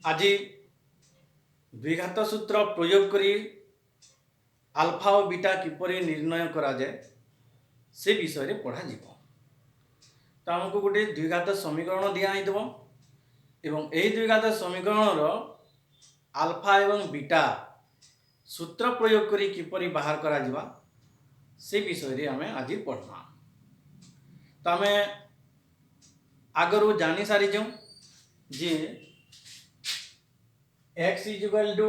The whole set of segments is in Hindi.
आज द्विघात सूत्र प्रयोग करी आल्फा और बीटा किपरि निर्णय करा जाए से विषय रे पढ़ा जीवो। तो हमको गोटे द्विघात समीकरण दिया ही देबो एवं एही द्विघात समीकरण रो आल्फा एवं बीटा सूत्र प्रयोग करी किपरि बाहर करा जीवा से विषय रे हमें आज पढ़ना। तो हमें आगरू जानी सारी जो जे x equal to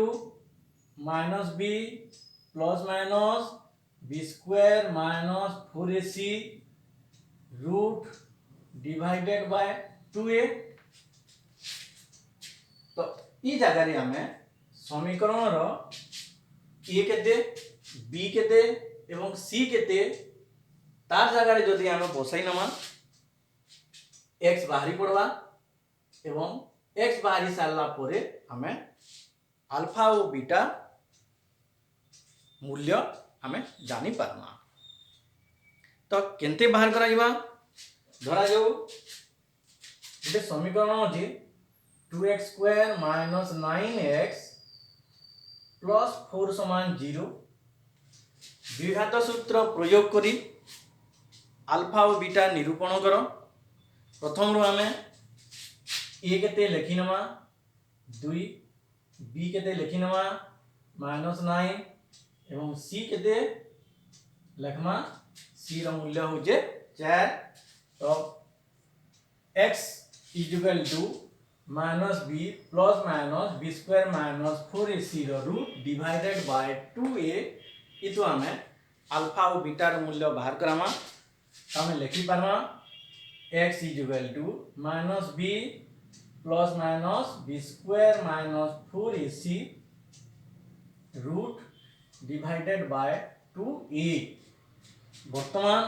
minus B plus minus B square minus 4ac root divided by 2a। तो ई जगह रे हमें समीकरण रो a केते b केते एवं c केते तार जगह रे जदि हमें बसाई नमा x बाहरी पड़वा एवं x बाहरी सारला परे हमें अल्फा और बीटा मूल्य हमें जानी पारमा। तो केनते बाहर करा जीवा धरा जाऊ गोटे समीकरण अछि 2x square minus 9x plus 4 समान 0 द्विघात सूत्र प्रयोग करी अल्फा और बीटा निरूपण करो। प्रथम रो हमें a केते लिखि नमा 2 b केते लिखि नमा माइनस 9 एवं c केते लिखमा c रो मूल्य होजे 4। तो x equal to minus b plus minus b square minus 4ac whole root divided by 2a इतो हमें अल्फा और बीटा रो मूल्य बाहर करामा। तो हमें लिखि पारमा x equal to minus b plus minus B square minus 4ac root divided by 2a। वर्तमान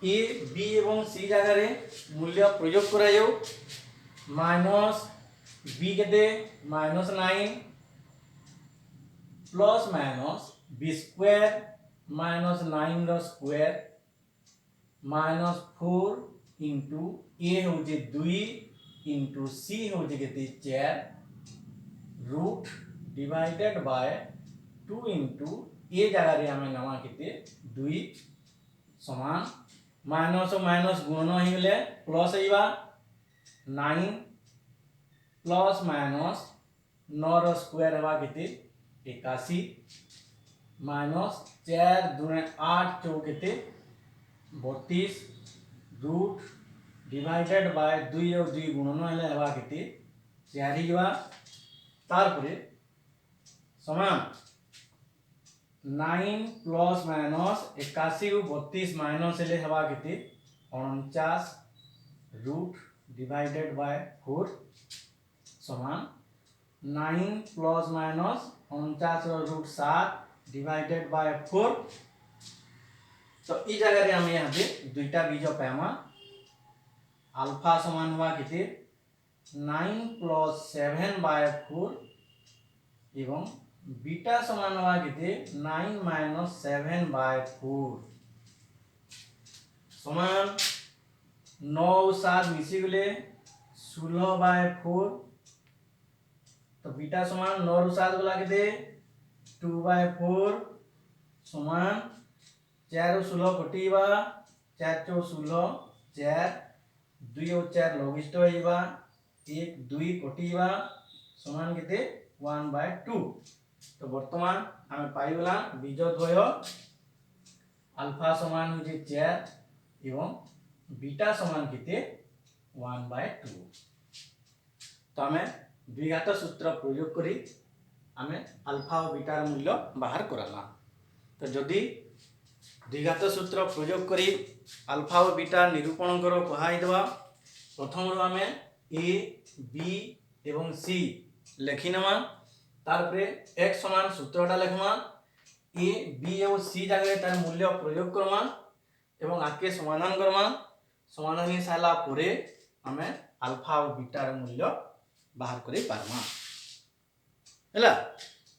a b एवं c जगह रे मूल्य प्रयोग करा जाऊ माइनस b केते minus 9 plus minus B square minus 9 whole square minus 4 into a होजे 2 इंटू c होजे केते 4 root divided by 2 into a जगह रे हमें नवा केते 2 समान माइनस और माइनस गुणन हो गले प्लस आइबा 9 प्लस माइनस 9 रो स्क्वायर हवा केते 81 माइनस 4 दूने 8 चौ केते 32 रूट डिवाइडेड बाय 2 और 2 गुणन हेले हवा केते 4 हिवा। तार परे समान 9 प्लस माइनस 81 रु 32 माइनस हेले हवा केते 49 रूट डिवाइडेड बाय 4 समान 9 plus minus 49 whole root 7 divided by 4। तो ई जगह रे हम यहाँ पे दुईटा बीज पामा अल्फा समान हुआ केते 9 प्लस 7 बाय 4 एवं बीटा समान हुआ केते 9 माइनस 7 बाय 4 समान 9 7 मिसी गले 16 बाय 4। तो बीटा समान 9 7 गला केते 2 बाय 4 समान 4 16 कटिबा 4 चौ 16 4 2 और 4 लघिष्ठ होइबा 1 2 कटिबा समान केते 1 बाय 2। तो वर्तमान हमें पाइबला बीज द्वय अल्फा समान हो जे 4 एवं बीटा समान केते 1 बाय 2। तो हमें द्विघात सूत्र प्रयोग करी हमें अल्फा और बीटा मूल्य बाहर कराला। तो जदि द्विघात सूत्र प्रयोग करी अल्फा और बीटा निरूपण करो कहाई देवा प्रथम रो हमें a b एवं c लिखि नमा तार परे x समान सूत्रटा लिखमा a b और c जगह तार मूल्य प्रयोग करमा एवं आके समाधान करमा। समाधान ही साला परे हमें अल्फा और बीटा रो मूल्य बाहर करि पारमा हैला।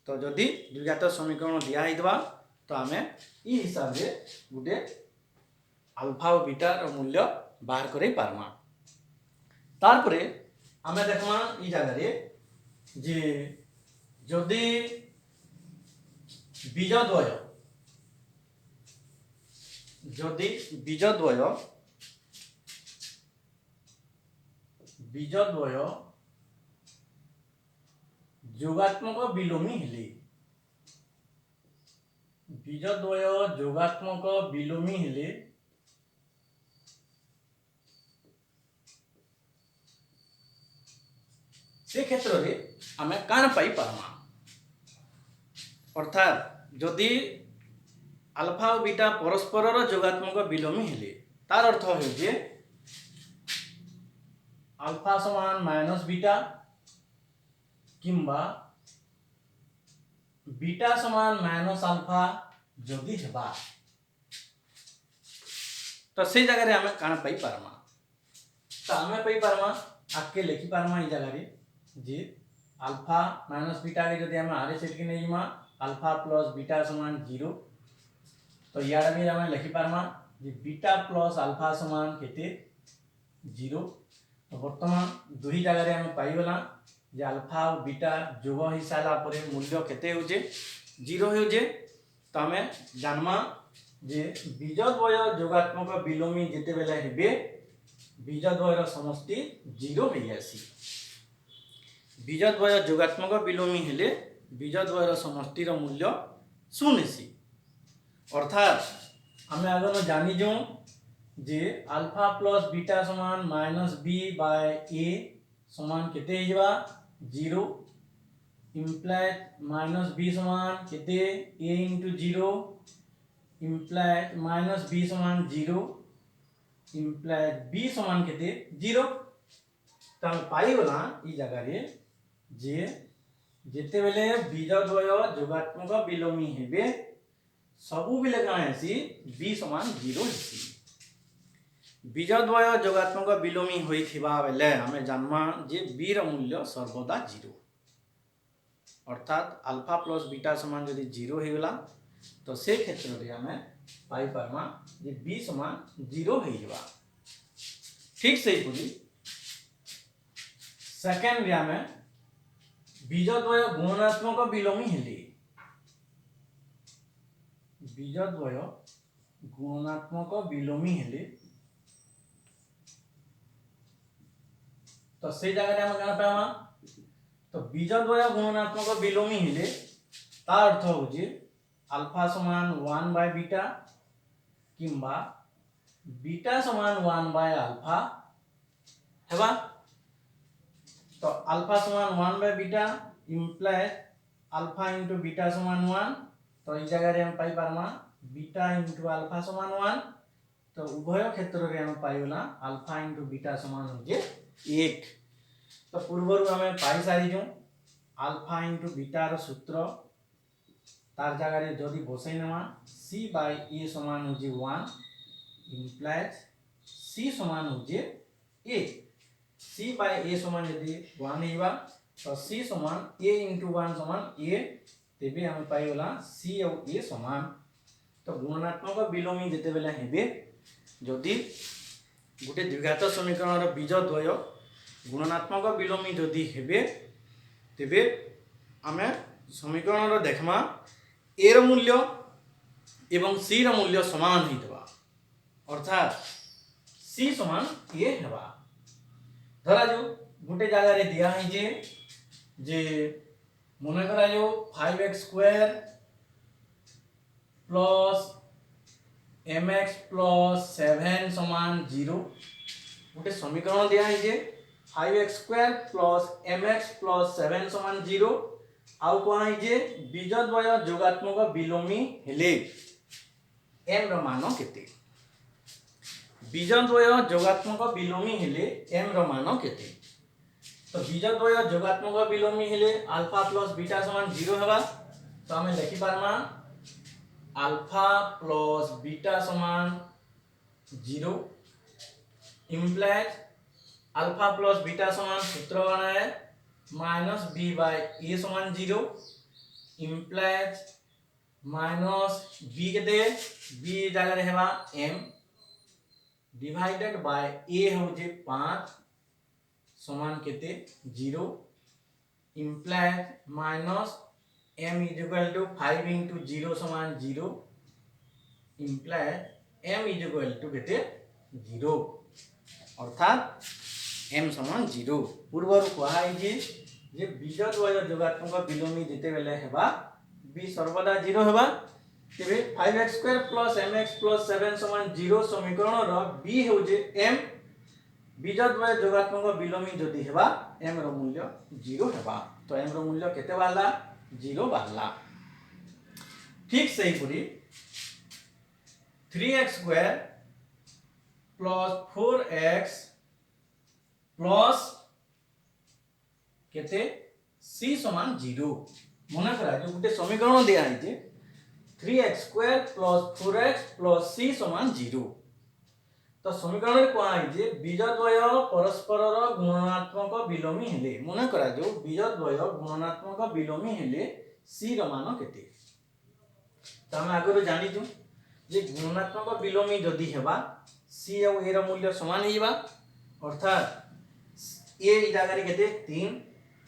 तो जदि द्विघात समीकरण दिया हिदबा तो हमें ई हिसाब रे गुटे अल्फा और बीटा रो मूल्य बाहर करि पारमा। तार परे हमें देखमा ई जगह रे जे जदि बीजद्वय जदि बीजद्वय बीजद्वय যোগাত্মক বিলোমী হেলে बीजद्वय যোগাত্मक বিলোমী হেলে से क्षेत्र रे आमे कान पाई पारमा अर्थात जदि अल्फा और बीटा परस्पर जोगात्मक विलोमी हेले तार अर्थ हो जे अल्फा समान माइनस बीटा किंबा बीटा समान माइनस अल्फा जदि हेबा तो से जगह रे आमे कान पाई पारमा तो आमे पाई पारमा आके लिखि पारमा ई जगह रे जे अल्फा माइनस बीटा के जदि आमे आरे सेट के नेइमा अल्फा प्लस बीटा समान 0 तो यार भी आमे लिखि पारमा जे बीटा प्लस अल्फा समान केते 0 तो वर्तमान दुही जगह रे आमे पाई गला जे अल्फा और बीटा जोग ही साला परे मूल्य केते होजे 0 होजे तो आमे जानमा जे बीजद्वय जोगात्मक विलोमी जेते बेला हेबे बीजद्वयर समष्टि 0 होई आसी बीजद्वय जोगात्मक विलोमी हेले बीजद्वयर समष्टिर मूल्य 0 सी अर्थात आमे आगन जानि जो जे अल्फा प्लस बीटा समान माइनस बी बाय ए समान केते हेबा 0 इम्प्लाइड माइनस बी समान केते ए इंटू 0 इम्प्लाइड माइनस बी समान 0 इम्प्लाइड बी समान केते 0 तो हम पाई गला ई जगह रे जे जेते बेले बीजद्वय जोगात्मक विलोमी हेबे सबु बेले का हेसी बी समान 0 हेसी बीजद्वय जोगात्मक विलोमी होइथिबा बेले हमें जानमा जे बी र मूल्य सर्वदा 0 अर्थात अल्फा प्लस बीटा समान यदि 0 हे गला तो से क्षेत्र रे हमें पाई परमा जे बी समान 0 हे जबा ठीक सही पूरी सेकंड रे हमें बीजद्वय गुणात्मक विलोमी हेले बीजद्वय गुणात्मक विलोमी हेले तो से जगह रे हम काना पामा तो बीजद्वय गुणात्मक विलोमी हेले तार अर्थ हो जे अल्फा समान 1 बाय बीटा किंबा बीटा समान 1 बाय अल्फा हेबा तो अल्फा समान 1 by beta implies alpha into beta समान 1 तो इस जगह रे हम पाई पारमा बीटा इंटू अल्फा समान 1 तो उभय क्षेत्र रे हम पाई गला अल्फा इंटू बीटा समान हो जे 1 तो पूर्वरु हमें पाई सारी जो अल्फा इंटू बीटा रो सूत्र तार जगह रे जदी बसई नवा c बाय a समान हो जे 1 इम्प्लाइज c समान हो जे a c बाय a समान यदि 1 हेबा तो c समान a इंटू 1 समान a तेबे हम पाई गला c और a समान तो गुणात्मक विलोमी जेते बेला हेबे जदि गुटे द्विघात समीकरण रो बीजद्वय गुणात्मक विलोमी जदि हेबे तेबे आमे समीकरण रो देखमा a रो मूल्य एवं c रो मूल्य समान होइतबा अर्थात c समान a हेबा धरा जो गुटे जगह रे दिया है जे मने करा जो 5x square plus mx plus 7 समान 0 गुटे समीकरण दिया है जे 5x square plus mx plus 7 समान 0 आउ कोन है जे बीजद्वय जोगात्मक विलोमी हेले m रो मान केते बीजद्वय जोगात्मक विलोमी हेले m रो मान केते तो बीजद्वय जोगात्मक विलोमी हेले अल्फा प्लस बीटा समान 0 हेबा तो हमें लिखि पारमा अल्फा प्लस बीटा समान 0 इम्प्लाइज अल्फा प्लस बीटा समान सूत्र बना है माइनस बी बाय ए समान 0 इम्प्लाइज माइनस बी के दे बी जगह रे हेबा m डिवाइडेड बाय ए हो जे 5 समान केते 0 imply minus m is equal to 5 into 0 समान 0 imply m is equal to केते 0 अर्थात m समान 0 पूर्वर कहा जे बीज द्वय जोगात्मक विलोमी जेते बेले हेबा b सर्वदा 0 हेबा तेबे 5x² + mx + 7 समान 0 समीकरण रो b हो जे m बीज द्वय जोगात्मक विलोमी जदि हेबा m रो मूल्य 0 हेबा तो m रो मूल्य केते बाहला 0 बाहला ठीक सही पूरी 3x² + 4x प्लस केते c समान 0 मने करा जो गुटे समीकरण दिया है जे 3x² + 4x + c समान 0 तो समीकरण रे कोआ है जे बीज द्वय परस्पर गुणनात्मक विलोमी हेले मने करा जो बीज द्वय गुणनात्मक विलोमी हेले c रो मान केते तो हम आगरो जानि छु जे गुणनात्मक विलोमी जदि हेबा c और a रो मूल्य समान हेबा अर्थात a इदागरी केते 3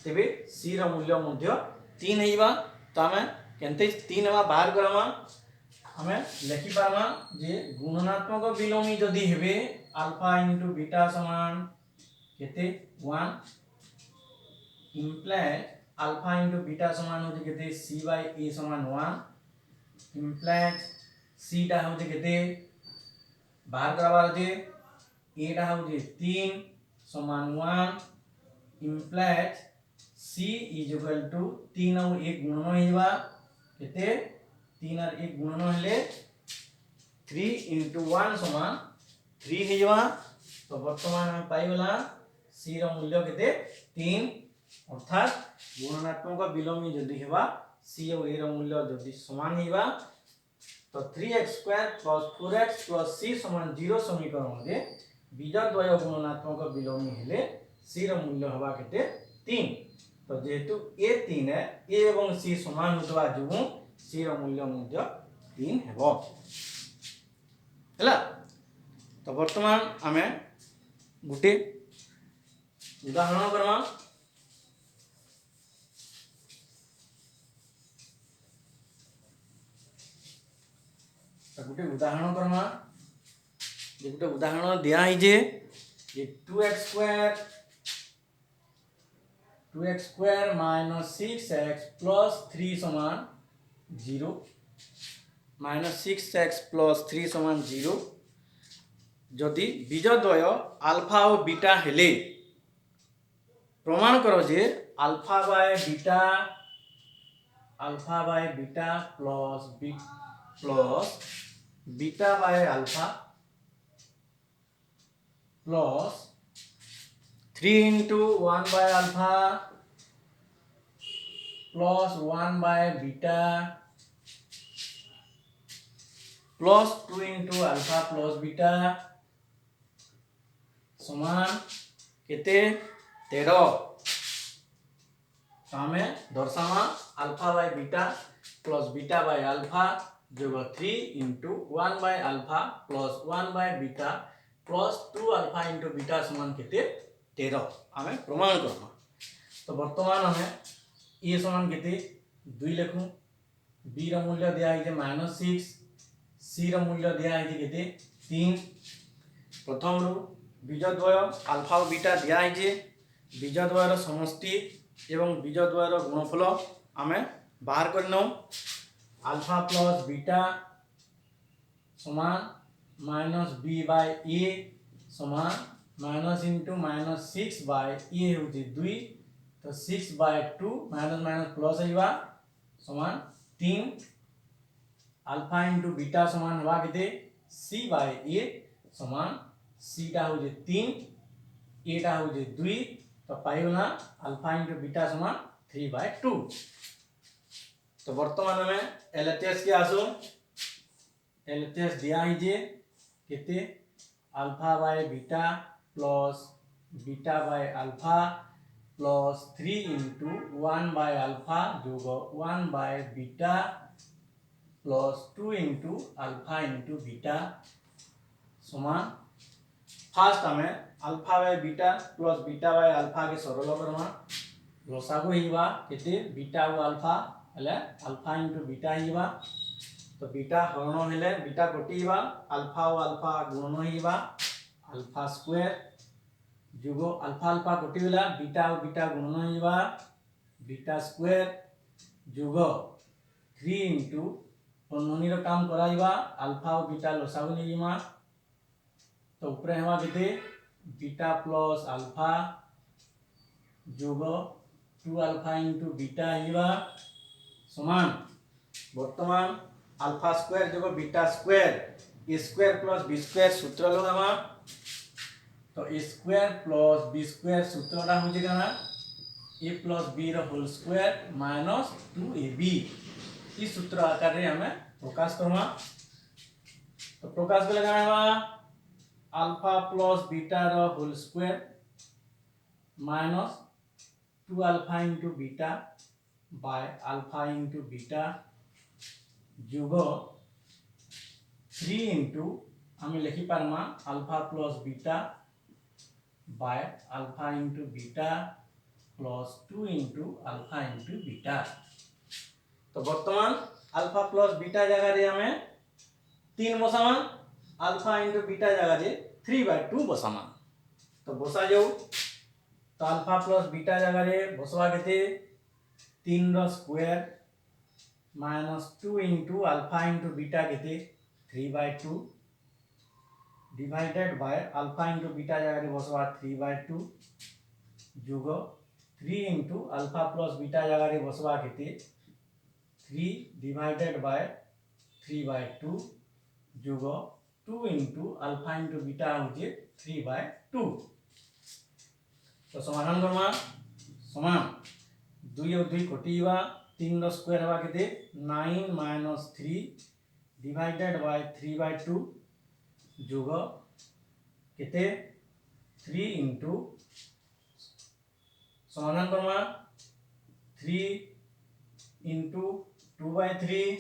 तेबे c रो मूल्य मध्य 3 हेबा तो हमें केनते 3 हेबा बाहर करबा हमें लिखि पामा जे गुणनात्मक विलोमी जदि हेबे अल्फा * बीटा समान केते 1 इम्प्लाय अल्फा * बीटा समान हो जे केते c/a समान 1 इम्प्लाय c टा हो जे केते बाहर करबा जे a टा हो जे 3 समान 1 imply c is equal to 3 और 1 गुणन हेबा केते 3 और 1 गुणन हेले 3 * 1 समान 3 हेबा तो वर्तमान हम पाइबला c रो मूल्य केते 3 अर्थात गुणनात्मक विलोमी जदि हेबा c और a रो मूल्य जदि समान हेबा तो 3x² + 4x + c समान 0 समीकरण रे बीज द्वय गुणनात्मक विलोमी हेले c रो मूल्य हवा केते 3 तो जेहेतु a 3 है a एवं c समान होतबा जुगु c रो मूल्य मध्य 3 हेबो हला तो वर्तमान हमें गुटे उदाहरण करमा तो गुटे उदाहरण करमा जे गुटे उदाहरण दिया है जे 2x² - 6x + 3 समान 0 -6x + 3 समान 0 जदि बीज द्वय अल्फा और बीटा हेले प्रमाण करो जे alpha by beta plus beta by alpha plus 3 * 1 by alpha plus 1 by beta plus 2 * alpha plus beta समान केते 13 तो हमें दर्शावा alpha by beta plus beta by alpha जोग 3 * 1 by alpha plus 1 by beta plus 2 alpha * beta समान केते 13 हमें प्रमाण करबा तो वर्तमान हमें a समान केते 2 लिखु b रो मूल्य दिया है जे -6 c रो मूल्य दिया है जे केते 3 प्रथम रो बीज द्वय अल्फा और बीटा दिया है जे बीज द्वयर समष्टि एवं बीज द्वयर गुणफल हमें बाहर करनो अल्फा प्लस बीटा समान -b/a समान -6/a होची 2 तो 6/2 प्लस हेबा समान 3 अल्फा * बीटा समान हवा केते c/a समान c टा हो जे 3 a टा हो जे 2 तो पाइबना अल्फा * बीटा समान 3/2 तो वर्तमान में एलएचएस के आसो एलएचएस दिया है जे केते alpha by beta plus beta by alpha plus 3 * 1 by alpha जोग 1 by beta plus 2 * alpha * beta समान फास्ट हमें alpha by beta plus beta by alpha के सरल करमा लसागु हिबा केते बीटा और अल्फा हेले अल्फा इंटू बीटा हिबा तो बीटा हरण हेले बीटा कटिबा अल्फा और अल्फा गुणन हिबा अल्फा स्क्वायर जुगो अल्फा अल्फा कटिगला बीटा और बीटा गुणन हिबा बीटा स्क्वायर जुगो 3 इंटू पन्ननी रो काम कराइबा अल्फा और बीटा लसागु निमा तो ऊपर हेबा केते बीटा प्लस अल्फा जुगो 2 अल्फा इंटू बीटा हिबा समान वर्तमान अल्फा स्क्वायर जुगो beta square a square plus b square सूत्र लगामा तो a square plus b square सूत्रटा होजे काना ए प्लस बी रो होल स्क्वायर माइनस 2ab इस सूत्र आकार रे हमें प्रकाश करमा तो प्रकाश को लगाना अल्फा प्लस बीटा रो whole square minus 2 alpha into beta by alpha into beta जुगो 3 इंटू हमें लिखी पारमा alpha plus beta by alpha into beta plus 2 into alpha into beta तो वर्तमान अल्फा प्लस बीटा जगह रे हमें 3 बसामा अल्फा इंटू बीटा जगह रे 3/2 बसामा तो बसा जाऊ तो अल्फा प्लस बीटा जगह रे बसवा केते 3 रो square minus 2 into alpha into beta केते 3/2 divided by alpha into beta जगह रे बसवा 3/2 जुगो 3 इंटू अल्फा प्लस बीटा जगह रे बसवा केते 3 डिवाइडेड बाय 3/2 जुगो 2 इंटू अल्फा इंटू बीटा होजे 3/2 तो समाधान करमा समान 2 और 2 कटिबा 3 रो स्क्वायर हेबा केते 9 माइनस 3 डिवाइडेड बाय 3/2 जुगो केते 3 इंटू समाधान करमा 3 इंटू 2/3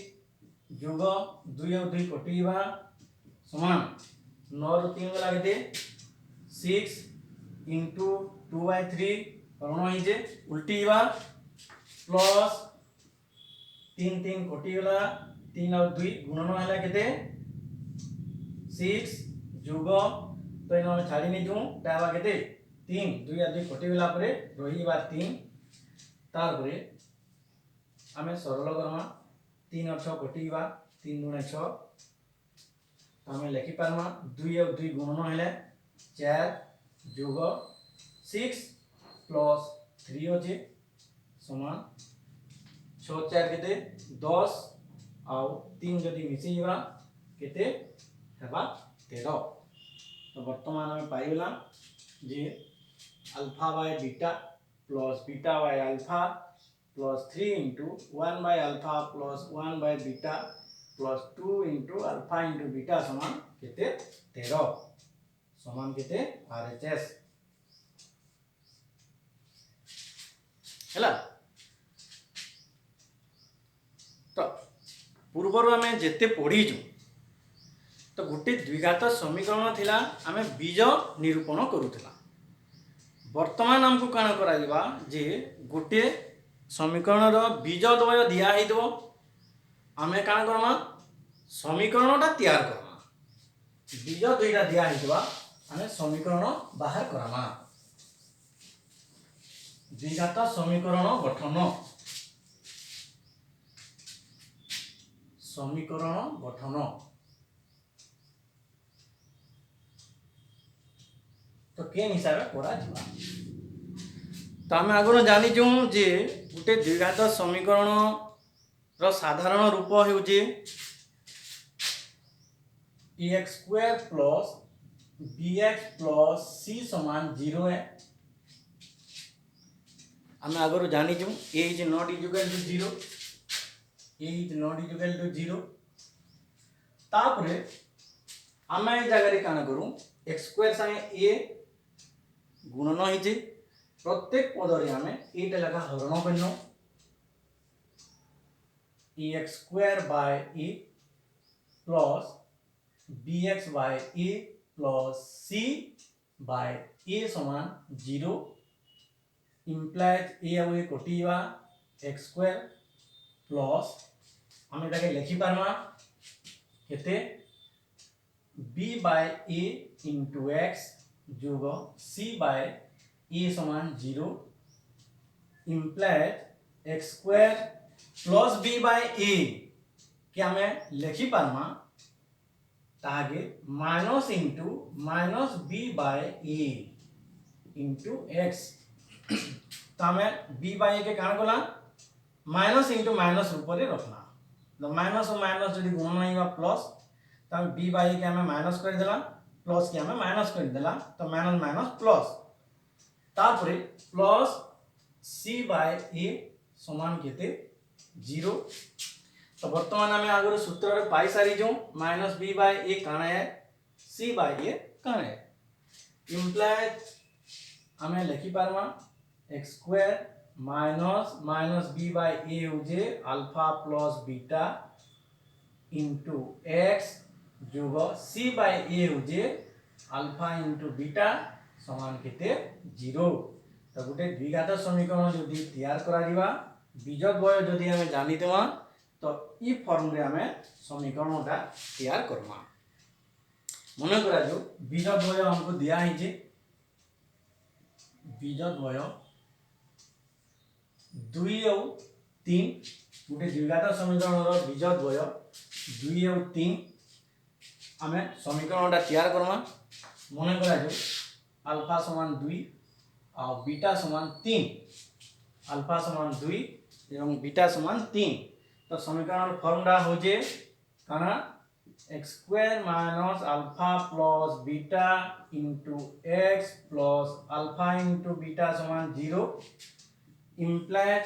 जुगो 2 और 2 कटिबा समान 9 रो 3 गला केते 6 इंटू 2/3 हरण हिजे उल्टी बा प्लस 3 3 कटि गला 3 और 2 गुणन हला केते 6 जुगो तो इन छाड़ी नि जू ताबा केते 3 2 और 2 कटि गला परे रही बा 3 तार परे हमें सरल करमा 3 और 6 कटि बा 3 गुणे 6 हमें लिखि पारमा 2 और 2 गुणन हले 4 जुगो 6 प्लस 3 होजे समान 6 4 केते 10 आउ 3 जदी मिसेइबा केते हेबा 13 तो वर्तमान में पाइला जे alpha by beta plus beta by alpha plus 3 into 1 by alpha plus 1 by beta plus 2 into alpha into beta समान केते 13 समान केते RHS हैला तो पूर्वर आमे जेते पढ़ी छु तो गोटे द्विघात समीकरण थिला आमे बीज निरूपण करूथिला वर्तमान हमको काना कराइबा जे गोटे समीकरण रो बीज द्वय दिया हिदो आमे काना करमा समीकरणटा तैयार करमा बीज दुईटा दिया हिदबा आमे समीकरण बाहर करामा द्विघात समीकरण गठन तो केन हिसाब करा जिबा तो आमे आगरो जानि छु जे गुटे द्विघात समीकरण रो साधारण रूप हेउजे ax² plus bx plus c समान 0 है आमे आगरो जानि छु a is not equal to 0 a is not equal to 0 तापरे आमे ए जगह रे काना करू x² संगे a गुणन हिजे प्रत्येक पद रे आमे एटा लगा हरण करनो ax² by a plus bx by a plus c by a समान 0 ইমপ্লাইজ এ ଆଉ ଏ କଟିବା x স্কয়ার প্লস আমি এটাকে লিখি পারমা কেতে b by a into x যোগ c বাই a সমান 0 implies x square plus b by a কে আমি লিখি পারমা तागे minus into minus b by a into x तामे b बाय a के कान गला माइनस इंटू माइनस रूप रे रखना तो माइनस और माइनस जदी गुणन होइबा प्लस तामे b बाय a के हमें माइनस कर देला प्लस के हमें माइनस कर देला तो माइनस माइनस प्लस तापरे प्लस c बाय a समान केते 0 तो वर्तमान आम आगे सूत्र पाई सारी जो माइनस बी बाय ए काण है सी बाय ए काण है इम्प्लाइज आम लिखि पारमा x square minus minus b by a होजे alpha plus beta into x जोग सी बाय ए होजे अल्फा इंटू बीटा समान केते 0 तो गोटे द्विघात समीकरण जदि तैयार करा दिबा बीजद्वय जदि आम जानि देवा तो ई फॉर्म रे हमें समीकरणटा तैयार करमा मन करा जो बीजद्वय हमको दिया है जे बीजद्वय 2 और 3 गोटे द्विघात समीकरण रो बीजद्वय 2 और 3 हमें समीकरणटा तैयार करमा मन करा जो अल्फा समान 2 और बीटा समान 3 अल्फा समान 2 एवं बीटा समान 3 तो समीकरण फॉर्मूला हो जे काना x square minus alpha plus beta into x plus alpha into beta समान 0 implies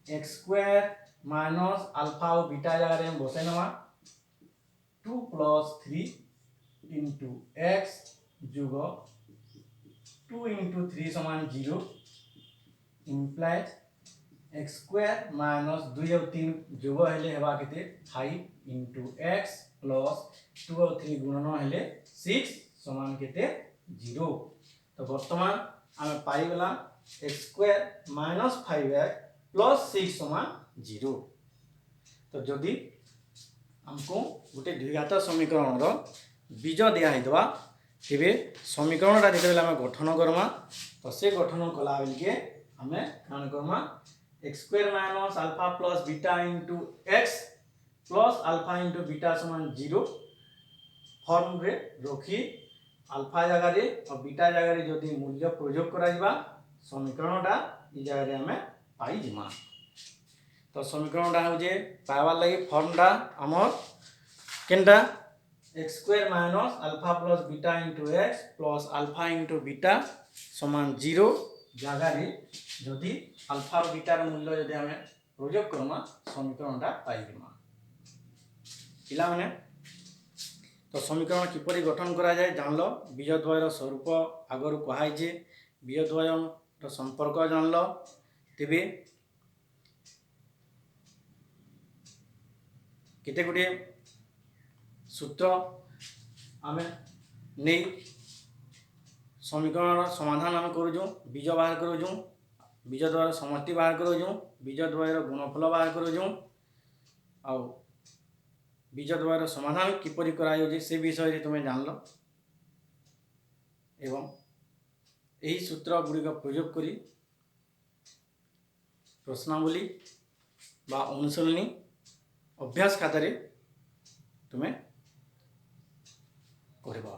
x square minus alpha और बीटा जगह रे हम बसे नवा 2 प्लस 3 इंटू x जोग 2 इंटू 3 समान 0 इम्प्लाइज x स्क्वायर माइनस 2 और 3 जोग हेले हेबा केते 5 इंटू x प्लस 2 और 3 गुणन हेले 6 समान केते 0 तो वर्तमान हमें पाई गला x square minus 5x plus 6 समान 0 तो जदि हमको गोटे द्विघात समीकरण रो बीज दिया हेदवा तेबे समीकरणटा जेतेबेले हमें गठन करमा तो से गठन कला बेल के हमें कान करमा x square minus alpha plus beta into x plus alpha into beta समान 0 फॉर्म रे रखी अल्फा जगह रे और बीटा जगह रे जदि मूल्य प्रयोग करा जिबा समीकरणटा ई जगह रे हमें पाई जिमा तो समीकरणटा हो जे पाइबार लागि फॉर्मटा हमर केनटा x square minus alpha plus beta into x plus alpha into beta समान 0 जगह रे जदि अल्फा और बीटा मूल्य जदि हमें प्रयोग करमा समीकरणटा पाई जिमा पिला माने तो समीकरण किपरि गठन करा जाय जानलो बीजद्वयर स्वरूप आगरु कहाय जे बीजद्वयर संपर्क जानलो तेबे केते गुटे सूत्र आमे नै समीकरण समाधान आम करूँ बीज बाहर करूँ बीजद्वयर समष्टि बाहर करूँ बीजद्वयर गुणफल बाहर करूँ आउ बीजद्वयर समाधान किपरि कराई से विषय रे तुमे जानल एवं यही सूत्र गुड़िक प्रयोग करी प्रश्नावली बा अनुशीलनी अभ्यास खातार तुम्हें करबा।